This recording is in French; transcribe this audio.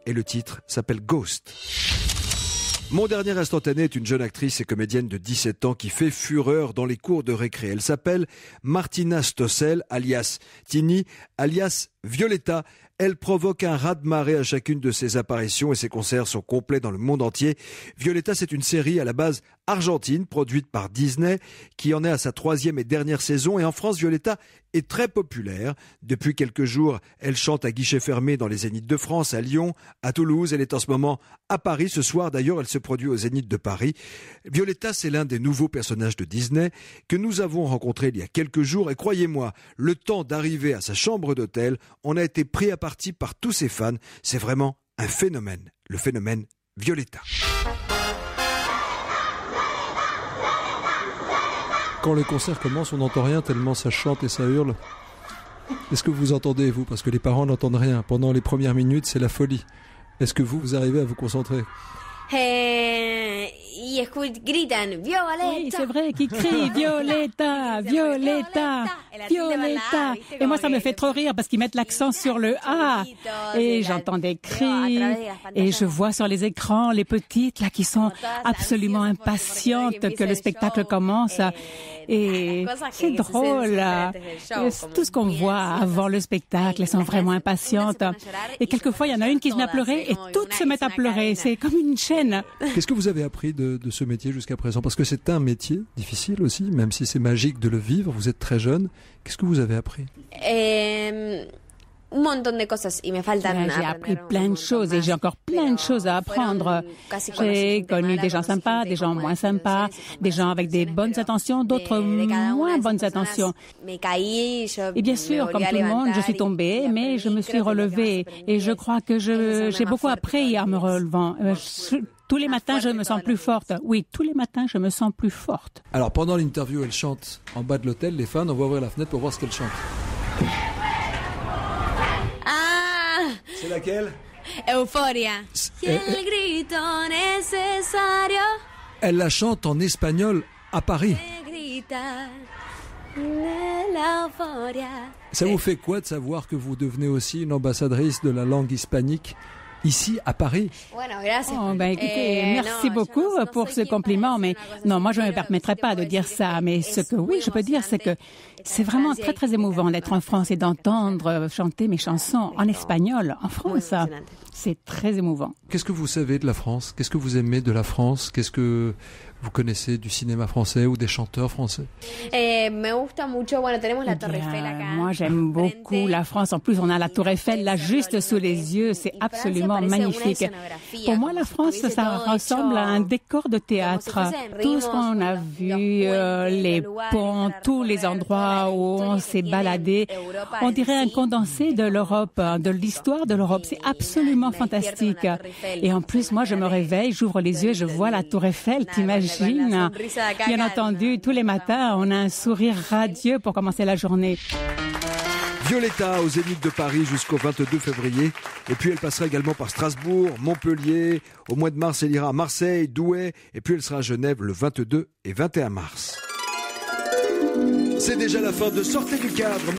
et le titre s'appelle Ghost. Mon dernier instantané est une jeune actrice et comédienne de 17 ans qui fait fureur dans les cours de récré. Elle s'appelle Martina Stossel, alias Tini, alias Violetta. Elle provoque un raz-de-marée à chacune de ses apparitions et ses concerts sont complets dans le monde entier. Violetta, c'est une série à la base argentine, produite par Disney, qui en est à sa 3e et dernière saison. Et en France, Violetta est très populaire. Depuis quelques jours, elle chante à guichet fermé dans les Zéniths de France, à Lyon, à Toulouse. Elle est en ce moment à Paris. Ce soir, d'ailleurs, elle se produit au Zénith de Paris. Violetta, c'est l'un des nouveaux personnages de Disney que nous avons rencontré il y a quelques jours. Et croyez-moi, le temps d'arriver à sa chambre d'hôtel, on a été pris à partie par tous ses fans. C'est vraiment un phénomène, le phénomène Violetta. Quand le concert commence, on n'entend rien tellement ça chante et ça hurle. Est-ce que vous entendez, vous? Parce que les parents n'entendent rien. Pendant les premières minutes, c'est la folie. Est-ce que vous arrivez à vous concentrer? Gritan Violetta. Oui, c'est vrai qu'ils crient Violetta, Violetta, Violetta. Et moi, ça me fait trop rire parce qu'ils mettent l'accent sur le A. Et j'entends des cris. Et je vois sur les écrans les petites là qui sont absolument impatientes que le spectacle commence. Et c'est drôle. Tout ce qu'on voit avant le spectacle, elles sont vraiment impatientes. Et quelquefois, il y en a une qui se met à pleurer et toutes se mettent à pleurer. C'est comme une chaîne. Qu'est-ce que vous avez appris de ce métier jusqu'à présent? Parce que c'est un métier difficile aussi, même si c'est magique de le vivre. Vous êtes très jeune. Qu'est-ce que vous avez appris? J'ai appris plein de choses et j'ai encore plein de choses à apprendre. J'ai connu des gens sympas, des gens moins sympas, des gens avec des bonnes intentions, d'autres moins bonnes intentions. Et bien sûr, comme tout le monde, je suis tombée, mais je me suis relevée et je crois que j'ai beaucoup appris en me relevant. Tous les matins, je me sens plus forte. Oui, tous les matins, je me sens plus forte. Alors, pendant l'interview, elle chante en bas de l'hôtel. Les fans, on va ouvrir la fenêtre pour voir ce qu'elle chante. C'est laquelle? Euphoria. Elle la chante en espagnol à Paris. Ça vous fait quoi de savoir que vous devenez aussi une ambassadrice de la langue hispanique ici à Paris? Écoutez, merci beaucoup pour ce compliment, mais non, moi je ne me permettrai pas de dire ça, mais ce que oui, je peux dire, c'est que c'est vraiment très très émouvant d'être en France et d'entendre chanter mes chansons en espagnol en France. C'est très émouvant. Qu'est-ce que vous savez de la France? Qu'est-ce que vous aimez de la France? Qu'est-ce que vous connaissez du cinéma français ou des chanteurs français? Moi, j'aime beaucoup la France. En plus, on a la Tour Eiffel là juste sous les yeux. C'est absolument magnifique. Pour moi, la France, ça ressemble à un décor de théâtre. Tout ce qu'on a vu, les ponts, tous les endroits où on s'est baladé, on dirait un condensé de l'Europe, de l'histoire de l'Europe. C'est absolument fantastique. Et en plus, moi, je me réveille, j'ouvre les yeux, je vois la Tour Eiffel, t'imagines? Bien entendu, tous les matins, on a un sourire radieux pour commencer la journée. Violetta au Zénith de Paris jusqu'au 22 février. Et puis elle passera également par Strasbourg, Montpellier. Au mois de mars, elle ira à Marseille, Douai. Et puis elle sera à Genève le 22 et 21 mars. C'est déjà la fin de Sortez du cadre.